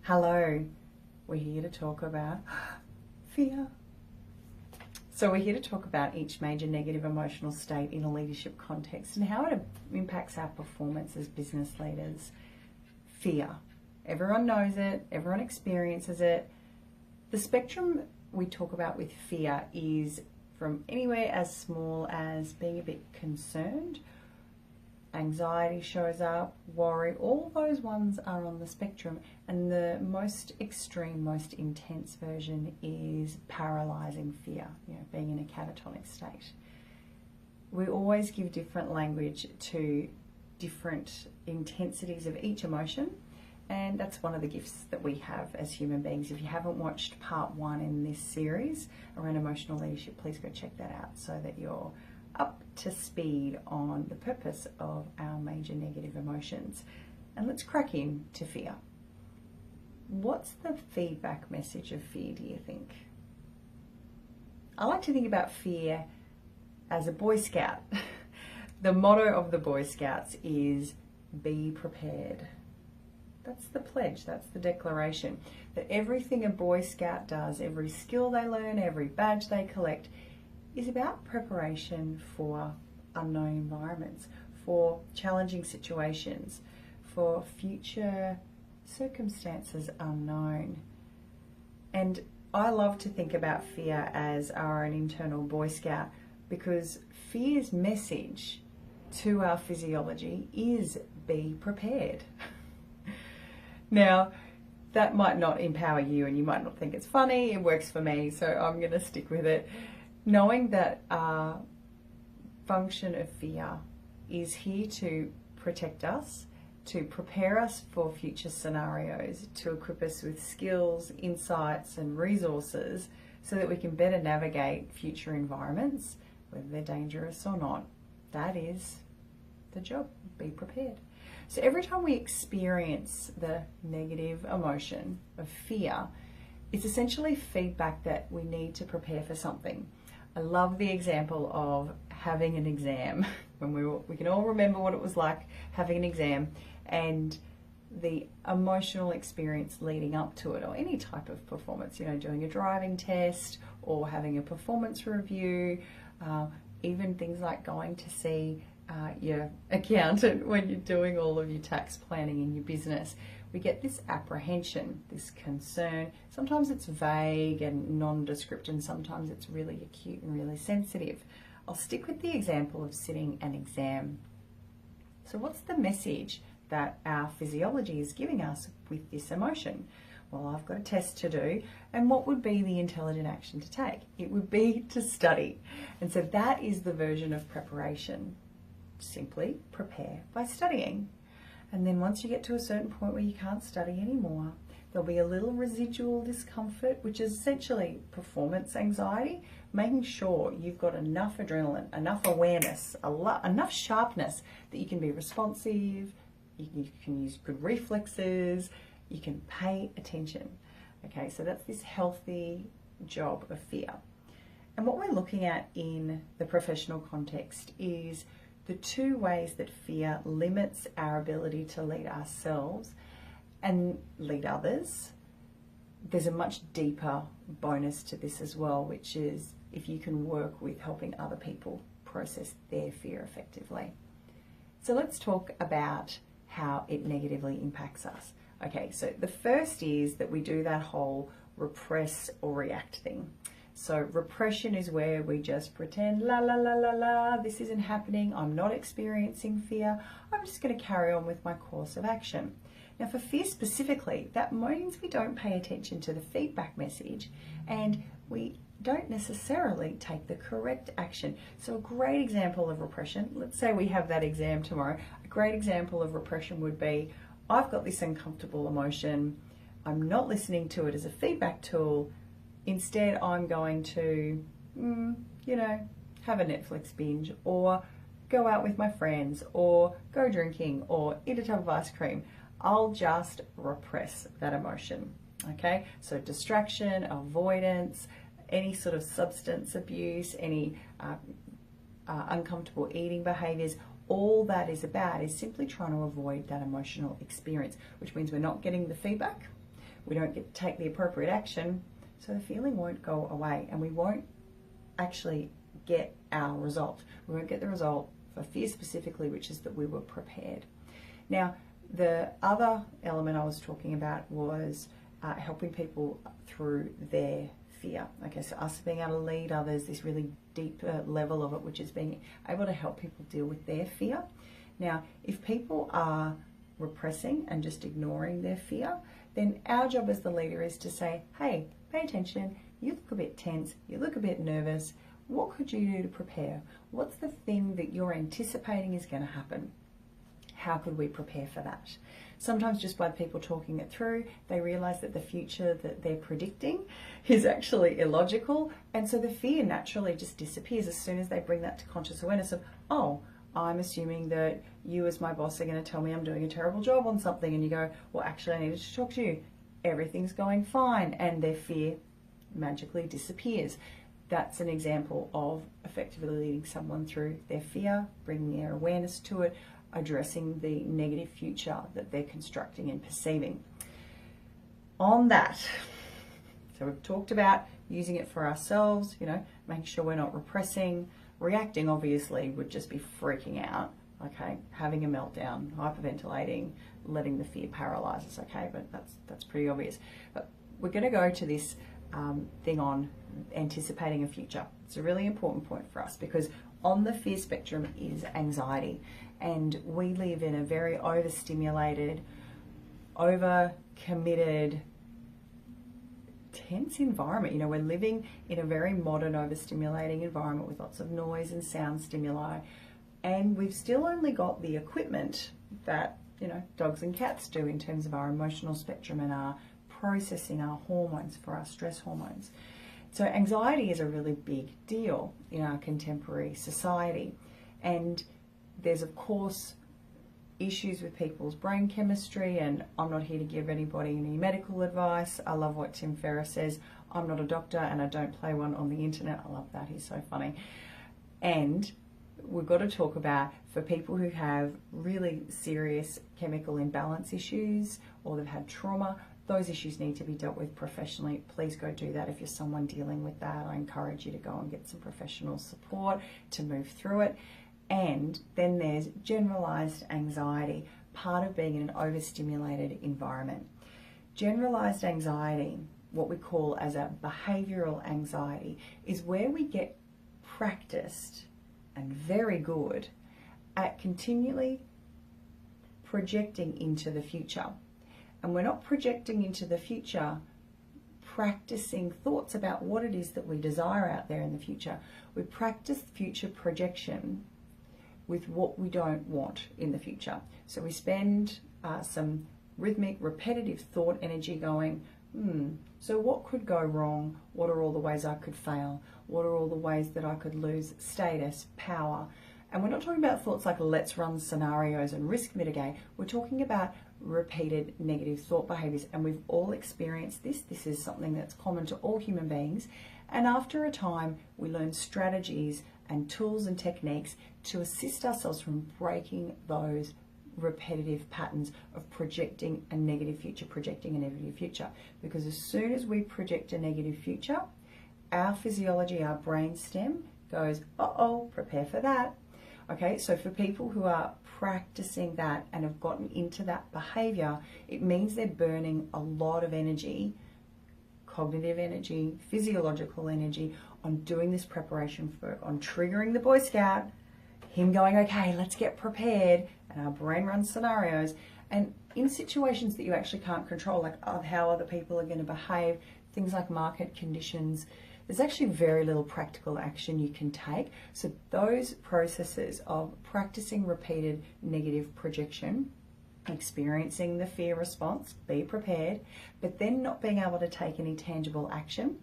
Hello, we're here to talk about fear. So we're here to talk about each major negative emotional state in a leadership context and how it impacts our performance as business leaders. Fear. Everyone knows it, everyone experiences it. The spectrum we talk about with fear is from anywhere as small as being a bit concerned, anxiety shows up, worry, all those ones are on the spectrum, and the most extreme, most intense version is paralyzing fear, being in a catatonic state. We always give different language to different intensities of each emotion, and that's one of the gifts that we have as human beings. If you haven't watched part 1 in this series around emotional leadership, please go check that out so that you're up to speed on the purpose of our major negative emotions. And let's crack into fear. What's the feedback message of fear, do you think? I like to think about fear as a Boy Scout. The motto of the Boy Scouts is be prepared. That's the pledge, that's the declaration, that everything a Boy Scout does, every skill they learn, every badge they collect, is about preparation for unknown environments, for challenging situations, for future circumstances unknown. And I love to think about fear as our own internal Boy Scout, because fear's message to our physiology is be prepared. Now, that might not empower you and you might not think it's funny. It works for me, so I'm going to stick with it. Knowing that our function of fear is here to protect us, to prepare us for future scenarios, to equip us with skills, insights and resources so that we can better navigate future environments, whether they're dangerous or not. That is the job, be prepared. So every time we experience the negative emotion of fear, it's essentially feedback that we need to prepare for something. I love the example of having an exam. When we can all remember what it was like having an exam and the emotional experience leading up to it, or any type of performance, doing a driving test or having a performance review, even things like going to see your accountant when you're doing all of your tax planning in your business. We get this apprehension, this concern. Sometimes it's vague and nondescript, and sometimes it's really acute and really sensitive. I'll stick with the example of sitting an exam. So what's the message that our physiology is giving us with this emotion? Well, I've got a test to do, and what would be the intelligent action to take? It would be to study. And so that is the version of preparation. Simply prepare by studying. And then once you get to a certain point where you can't study anymore, there'll be a little residual discomfort, which is essentially performance anxiety, making sure you've got enough adrenaline, enough awareness, enough sharpness that you can be responsive, you can use good reflexes, you can pay attention. Okay, so that's this healthy job of fear. And what we're looking at in the professional context is the 2 ways that fear limits our ability to lead ourselves and lead others. There's a much deeper bonus to this as well, which is if you can work with helping other people process their fear effectively. So let's talk about how it negatively impacts us. Okay, so the first is that we do that whole repress or react thing. So repression is where we just pretend, la, la, la, la, la, this isn't happening, I'm not experiencing fear, I'm just going to carry on with my course of action. Now for fear specifically, that means we don't pay attention to the feedback message and we don't necessarily take the correct action. So a great example of repression, let's say we have that exam tomorrow, a great example of repression would be, I've got this uncomfortable emotion, I'm not listening to it as a feedback tool. Instead, I'm going to, have a Netflix binge or go out with my friends or go drinking or eat a tub of ice cream. I'll just repress that emotion, okay? So distraction, avoidance, any sort of substance abuse, any uncomfortable eating behaviors, all that is about is simply trying to avoid that emotional experience, which means we're not getting the feedback, we don't get to take the appropriate action, so the feeling won't go away and we won't actually get our result. We won't get the result for fear specifically, which is that we were prepared. Now, the other element I was talking about was helping people through their fear. Okay, so us being able to lead others, this really deep level of it, which is being able to help people deal with their fear. Now, if people are repressing and just ignoring their fear, then our job as the leader is to say, hey, pay attention, you look a bit tense, you look a bit nervous, what could you do to prepare? What's the thing that you're anticipating is going to happen? How could we prepare for that? Sometimes just by people talking it through, they realize that the future that they're predicting is actually illogical, and so the fear naturally just disappears as soon as they bring that to conscious awareness of, oh, I'm assuming that you as my boss are going to tell me I'm doing a terrible job on something, and you go, well, actually I needed to talk to you. Everything's going fine, and their fear magically disappears. That's an example of effectively leading someone through their fear, bringing their awareness to it, addressing the negative future that they're constructing and perceiving. On that, so we've talked about using it for ourselves, making sure we're not repressing. Reacting, obviously, would just be freaking out, okay, having a meltdown, hyperventilating, letting the fear paralyze us, okay, but that's pretty obvious. But we're going to go to this thing on anticipating a future. It's a really important point for us because on the fear spectrum is anxiety, and we live in a very overstimulated, overcommitted, tense environment. We're living in a very modern, overstimulating environment with lots of noise and sound stimuli, and we've still only got the equipment that dogs and cats do in terms of our emotional spectrum and our processing our hormones for our stress hormones. So anxiety is a really big deal in our contemporary society, and there's of course issues with people's brain chemistry, and I'm not here to give anybody any medical advice. I love what Tim Ferriss says. I'm not a doctor and I don't play one on the internet. I love that, he's so funny. And we've got to talk about, for people who have really serious chemical imbalance issues or they've had trauma, those issues need to be dealt with professionally. Please go do that. If you're someone dealing with that, I encourage you to go and get some professional support to move through it. And then there's generalized anxiety, part of being in an overstimulated environment. Generalized anxiety, what we call as a behavioral anxiety, is where we get practiced and very good at continually projecting into the future. And we're not projecting into the future practicing thoughts about what it is that we desire out there in the future. We practice future projection with what we don't want in the future. So we spend some rhythmic, repetitive thought energy going, so what could go wrong? What are all the ways I could fail? What are all the ways that I could lose status, power? And we're not talking about thoughts like let's run scenarios and risk mitigate. We're talking about repeated negative thought behaviors, and we've all experienced this. This is something that's common to all human beings. And after a time, we learn strategies and tools and techniques to assist ourselves from breaking those repetitive patterns of projecting a negative future, Because as soon as we project a negative future, our physiology, our brain stem goes, uh-oh, prepare for that. Okay, so for people who are practicing that and have gotten into that behavior, it means they're burning a lot of energy, cognitive energy, physiological energy, on doing this preparation work, on triggering the Boy Scout, him going, okay, let's get prepared, and our brain runs scenarios. And in situations that you actually can't control, like how other people are going to behave, things like market conditions, there's actually very little practical action you can take. So those processes of practicing repeated negative projection, experiencing the fear response, be prepared, but then not being able to take any tangible action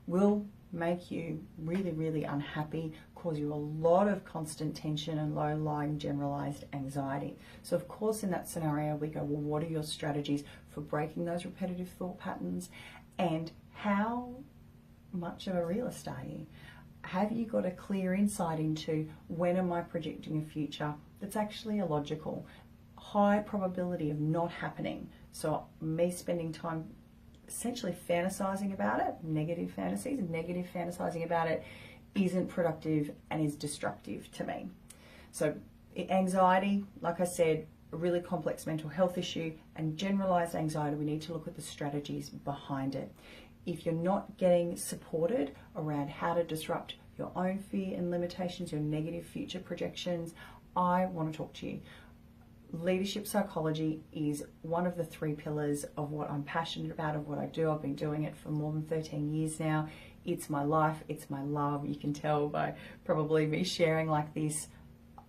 will make you really, really unhappy, cause you a lot of constant tension and low-lying generalized anxiety. So of course in that scenario we go, well, what are your strategies for breaking those repetitive thought patterns, and how much of a realist are you? Have you got a clear insight into when am I projecting a future that's actually illogical, high probability of not happening? So me spending time essentially fantasizing about it, negative fantasies, and negative fantasizing about it isn't productive and is destructive to me. So anxiety, like I said, a really complex mental health issue, and generalized anxiety, we need to look at the strategies behind it. If you're not getting supported around how to disrupt your own fear and limitations, your negative future projections, I want to talk to you. Leadership psychology is one of the 3 pillars of what I'm passionate about, of what I do. I've been doing it for more than 13 years now. It's my life, it's my love. You can tell by probably me sharing like this.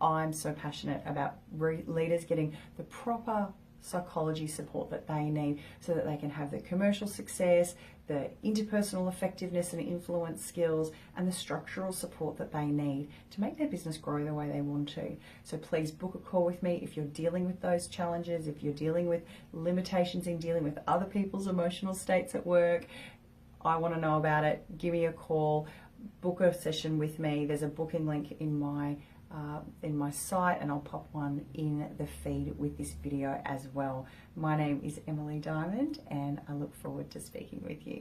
I'm so passionate about leaders getting the proper psychology support that they need so that they can have the commercial success, the interpersonal effectiveness and influence skills, and the structural support that they need to make their business grow the way they want to. So please book a call with me if you're dealing with those challenges, if you're dealing with limitations in dealing with other people's emotional states at work. I want to know about it. Give me a call, book a session with me. There's a booking link in my site, and I'll pop one in the feed with this video as well. My name is Emily Diamond, and I look forward to speaking with you.